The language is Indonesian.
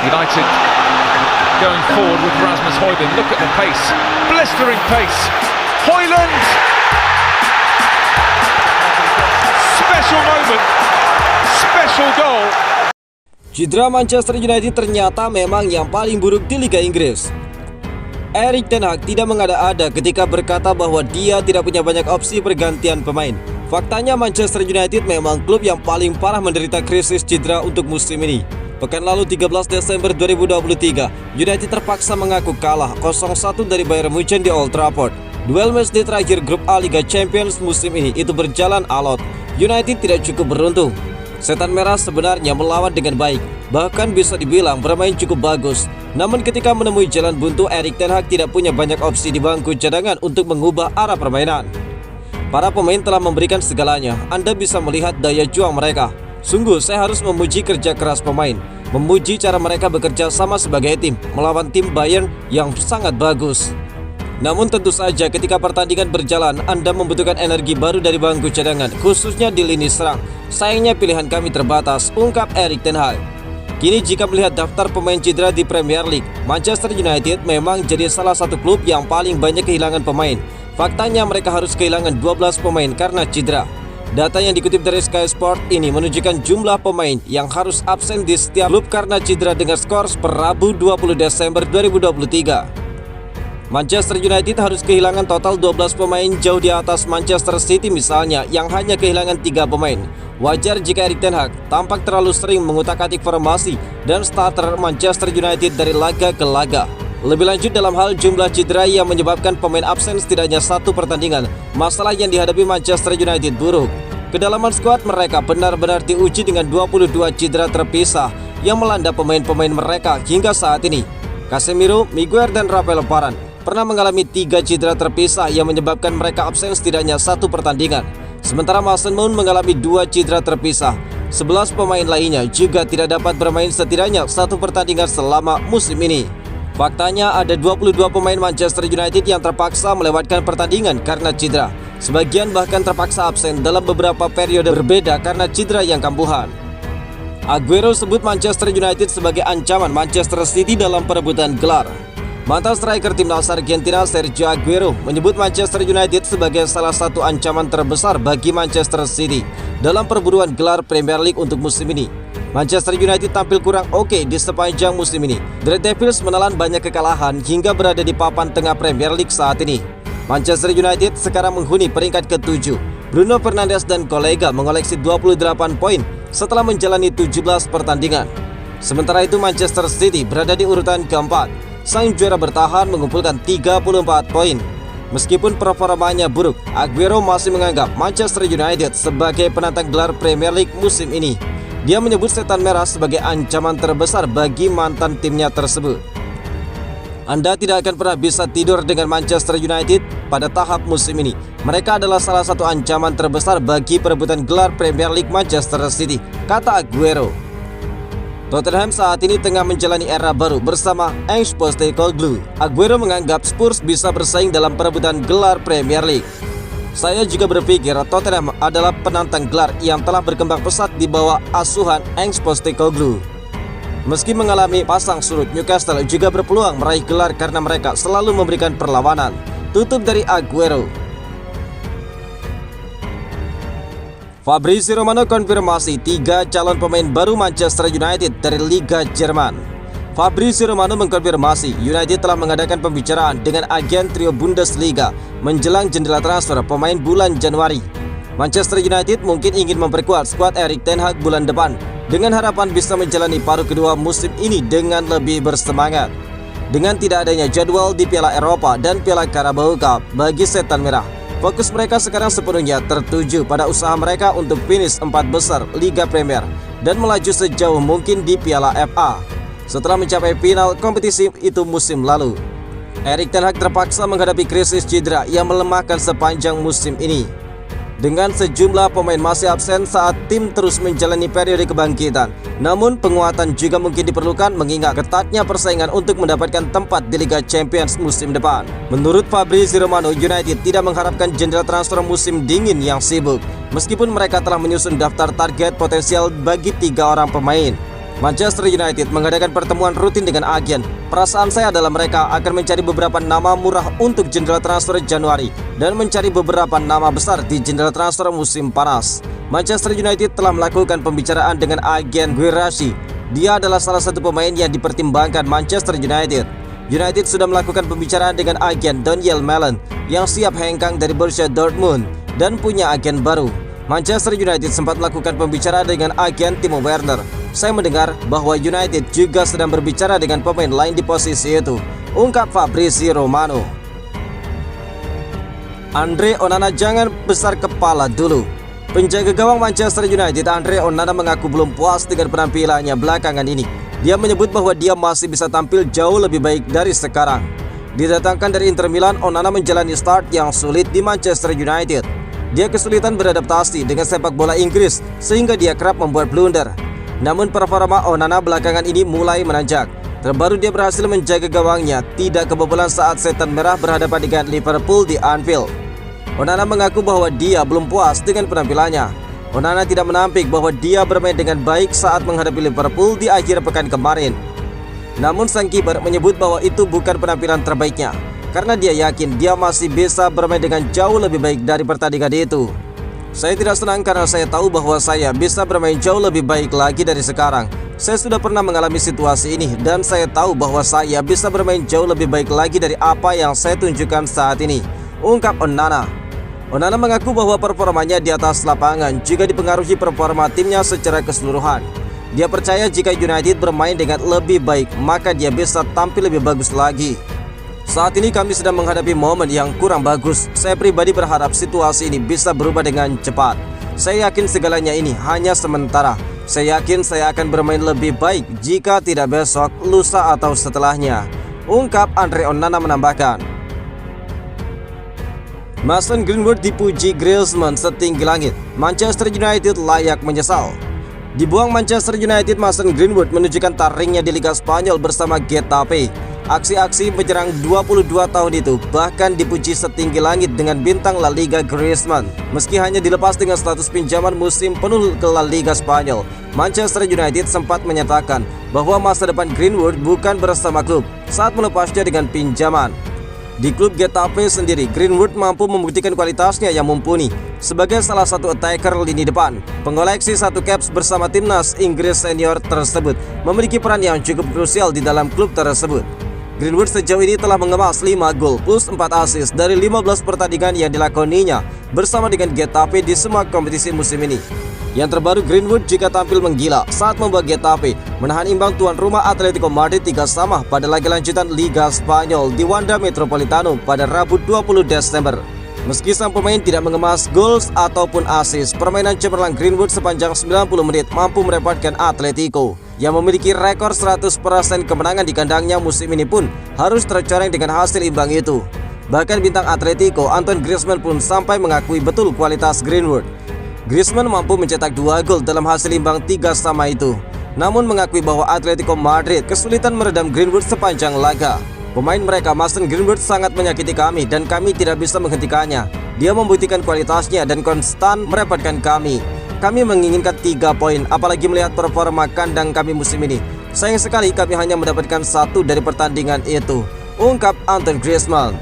United going forward with Rasmus Højlund. Look at the pace, blistering pace. Højlund! Special moment, special goal. Cedera Manchester United ternyata memang yang paling buruk di Liga Inggris. Erik ten Hag tidak mengada-ada ketika berkata bahwa dia tidak punya banyak opsi pergantian pemain. Faktanya Manchester United memang klub yang paling parah menderita krisis cedera untuk musim ini. Pekan lalu 13 Desember 2023, United terpaksa mengaku kalah 0-1 dari Bayern Munchen di Old Trafford. Duel matchday terakhir grup A Liga Champions musim ini itu berjalan alot. United tidak cukup beruntung. Setan Merah sebenarnya melawan dengan baik, bahkan bisa dibilang bermain cukup bagus. Namun ketika menemui jalan buntu, Erik ten Hag tidak punya banyak opsi di bangku cadangan untuk mengubah arah permainan. Para pemain telah memberikan segalanya. Anda bisa melihat daya juang mereka. Sungguh saya harus memuji kerja keras pemain, memuji cara mereka bekerja sama sebagai tim melawan tim Bayern yang sangat bagus. Namun tentu saja ketika pertandingan berjalan, Anda membutuhkan energi baru dari bangku cadangan, khususnya di lini serang. Sayangnya pilihan kami terbatas, ungkap Erik ten Hag. Kini jika melihat daftar pemain cedera di Premier League, Manchester United memang jadi salah satu klub yang paling banyak kehilangan pemain. Faktanya mereka harus kehilangan 12 pemain karena cedera. Data yang dikutip dari Sky Sport ini menunjukkan jumlah pemain yang harus absen di setiap klub karena cedera dengan skor per Rabu 20 Desember 2023. Manchester United harus kehilangan total 12 pemain, jauh di atas Manchester City misalnya yang hanya kehilangan 3 pemain. Wajar jika Erik ten Hag tampak terlalu sering mengutak-atik formasi dan starter Manchester United dari laga ke laga. Lebih lanjut dalam hal jumlah cedera yang menyebabkan pemain absen setidaknya 1 pertandingan, masalah yang dihadapi Manchester United buruk. Kedalaman skuad mereka benar-benar diuji dengan 22 cedera terpisah yang melanda pemain-pemain mereka hingga saat ini. Casemiro, Maguire dan Rafael Varane pernah mengalami 3 cedera terpisah yang menyebabkan mereka absen setidaknya 1 pertandingan. Sementara Mason Mount mengalami 2 cedera terpisah. 11 pemain lainnya juga tidak dapat bermain setidaknya 1 pertandingan selama musim ini. Faktanya ada 22 pemain Manchester United yang terpaksa melewatkan pertandingan karena cedera. Sebagian bahkan terpaksa absen dalam beberapa periode berbeda karena cedera yang kambuhan. Aguero sebut Manchester United sebagai ancaman Manchester City dalam perebutan gelar. Mantan striker timnas Argentina Sergio Aguero menyebut Manchester United sebagai salah satu ancaman terbesar bagi Manchester City dalam perburuan gelar Premier League untuk musim ini. Manchester United tampil kurang oke di sepanjang musim ini. The Red Devils menelan banyak kekalahan hingga berada di papan tengah Premier League saat ini. Manchester United sekarang menghuni peringkat ke-7. Bruno Fernandes dan kolega mengoleksi 28 poin setelah menjalani 17 pertandingan. Sementara itu Manchester City berada di urutan keempat. Sang juara bertahan mengumpulkan 34 poin. Meskipun performanya buruk, Aguero masih menganggap Manchester United sebagai penantang gelar Premier League musim ini. Dia menyebut Setan Merah sebagai ancaman terbesar bagi mantan timnya tersebut. Anda tidak akan pernah bisa tidur dengan Manchester United pada tahap musim ini. Mereka adalah salah satu ancaman terbesar bagi perebutan gelar Premier League Manchester City, kata Aguero. Tottenham saat ini tengah menjalani era baru bersama Ange Postecoglou. Aguero menganggap Spurs bisa bersaing dalam perebutan gelar Premier League. Saya juga berpikir Tottenham adalah penantang gelar yang telah berkembang pesat di bawah asuhan Ange Postecoglou. Meski mengalami pasang surut, Newcastle juga berpeluang meraih gelar karena mereka selalu memberikan perlawanan. Tutup dari Aguero. Fabrizio Romano konfirmasi 3 calon pemain baru Manchester United dari Liga Jerman. Fabrizio Romano mengkonfirmasi United telah mengadakan pembicaraan dengan agen trio Bundesliga menjelang jendela transfer pemain bulan Januari. Manchester United mungkin ingin memperkuat skuad Erik ten Hag bulan depan dengan harapan bisa menjalani paruh kedua musim ini dengan lebih bersemangat. Dengan tidak adanya jadwal di Piala Eropa dan Piala Carabao Cup bagi Setan Merah, fokus mereka sekarang sepenuhnya tertuju pada usaha mereka untuk finish 4 besar Liga Premier dan melaju sejauh mungkin di Piala FA setelah mencapai final kompetisi itu musim lalu. Erik ten Hag terpaksa menghadapi krisis cedera yang melemahkan sepanjang musim ini. Dengan sejumlah pemain masih absen saat tim terus menjalani periode kebangkitan. Namun penguatan juga mungkin diperlukan mengingat ketatnya persaingan untuk mendapatkan tempat di Liga Champions musim depan. Menurut Fabrizio Romano, United tidak mengharapkan jendela transfer musim dingin yang sibuk, meskipun mereka telah menyusun daftar target potensial bagi 3 orang pemain. Manchester United mengadakan pertemuan rutin dengan agen. Perasaan saya adalah mereka akan mencari beberapa nama murah untuk jendela transfer Januari dan mencari beberapa nama besar di jendela transfer musim panas. Manchester United telah melakukan pembicaraan dengan agen Guirassy. Dia adalah salah satu pemain yang dipertimbangkan Manchester United. United sudah melakukan pembicaraan dengan agen Daniel Malen yang siap hengkang dari Borussia Dortmund dan punya agen baru. Manchester United sempat melakukan pembicaraan dengan agen Timo Werner. Saya mendengar bahwa United juga sedang berbicara dengan pemain lain di posisi itu, ungkap Fabrizio Romano. Andre Onana jangan besar kepala dulu. Penjaga gawang Manchester United Andre Onana mengaku belum puas dengan penampilannya belakangan ini. Dia menyebut bahwa dia masih bisa tampil jauh lebih baik dari sekarang. Didatangkan dari Inter Milan, Onana menjalani start yang sulit di Manchester United. Dia kesulitan beradaptasi dengan sepak bola Inggris sehingga dia kerap membuat blunder. Namun performa Onana belakangan ini mulai menanjak. Terbaru dia berhasil menjaga gawangnya tidak kebobolan saat Setan Merah berhadapan dengan Liverpool di Anfield. Onana mengaku bahwa dia belum puas dengan penampilannya. Onana tidak menampik bahwa dia bermain dengan baik saat menghadapi Liverpool di akhir pekan kemarin. Namun sang kiper menyebut bahwa itu bukan penampilan terbaiknya, karena dia yakin dia masih bisa bermain dengan jauh lebih baik dari pertandingan itu. Saya tidak senang karena saya tahu bahwa saya bisa bermain jauh lebih baik lagi dari sekarang. Saya sudah pernah mengalami situasi ini dan saya tahu bahwa saya bisa bermain jauh lebih baik lagi dari apa yang saya tunjukkan saat ini, ungkap Onana. Onana mengaku bahwa performanya di atas lapangan juga dipengaruhi performa timnya secara keseluruhan. Dia percaya jika United bermain dengan lebih baik, maka dia bisa tampil lebih bagus lagi. Saat ini kami sedang menghadapi momen yang kurang bagus. Saya pribadi berharap situasi ini bisa berubah dengan cepat. Saya yakin segalanya ini hanya sementara. Saya yakin saya akan bermain lebih baik jika tidak besok, lusa atau setelahnya, ungkap Andre Onana menambahkan. Mason Greenwood dipuji Griezmann setinggi langit. Manchester United layak menyesal. Dibuang Manchester United, Mason Greenwood menunjukkan taringnya di Liga Spanyol bersama Getafe. Aksi-aksi penyerang 22 tahun itu bahkan dipuji setinggi langit dengan bintang La Liga Griezmann. Meski hanya dilepas dengan status pinjaman musim penuh ke La Liga Spanyol, Manchester United sempat menyatakan bahwa masa depan Greenwood bukan bersama klub saat melepasnya dengan pinjaman. Di klub Getafe sendiri, Greenwood mampu membuktikan kualitasnya yang mumpuni sebagai salah satu attacker lini depan. Pengoleksi satu caps bersama timnas Inggris senior tersebut memiliki peran yang cukup krusial di dalam klub tersebut. Greenwood sejauh ini telah mengemas 5 gol plus 4 assist dari 15 pertandingan yang dilakoninya bersama dengan Getafe di semua kompetisi musim ini. Yang terbaru, Greenwood juga tampil menggila saat membawa Getafe menahan imbang tuan rumah Atletico Madrid 3-3 pada laga lanjutan Liga Spanyol di Wanda Metropolitano pada Rabu 20 Desember. Meski sang pemain tidak mengemas gol ataupun assist, permainan cemerlang Greenwood sepanjang 90 menit mampu merepotkan Atletico yang memiliki rekor 100% kemenangan di kandangnya musim ini pun harus tercoreng dengan hasil imbang itu. Bahkan bintang Atletico Antoine Griezmann pun sampai mengakui betul kualitas Greenwood. Griezmann mampu mencetak 2 gol dalam hasil imbang 3-3 itu, namun mengakui bahwa Atletico Madrid kesulitan meredam Greenwood sepanjang laga. Pemain mereka, Mason Greenwood, sangat menyakiti kami dan kami tidak bisa menghentikannya. Dia membuktikan kualitasnya dan konstan merepotkan kami. Kami menginginkan 3 poin, apalagi melihat performa kandang kami musim ini. Sayang sekali kami hanya mendapatkan 1 dari pertandingan itu, ungkap Antoine Griezmann.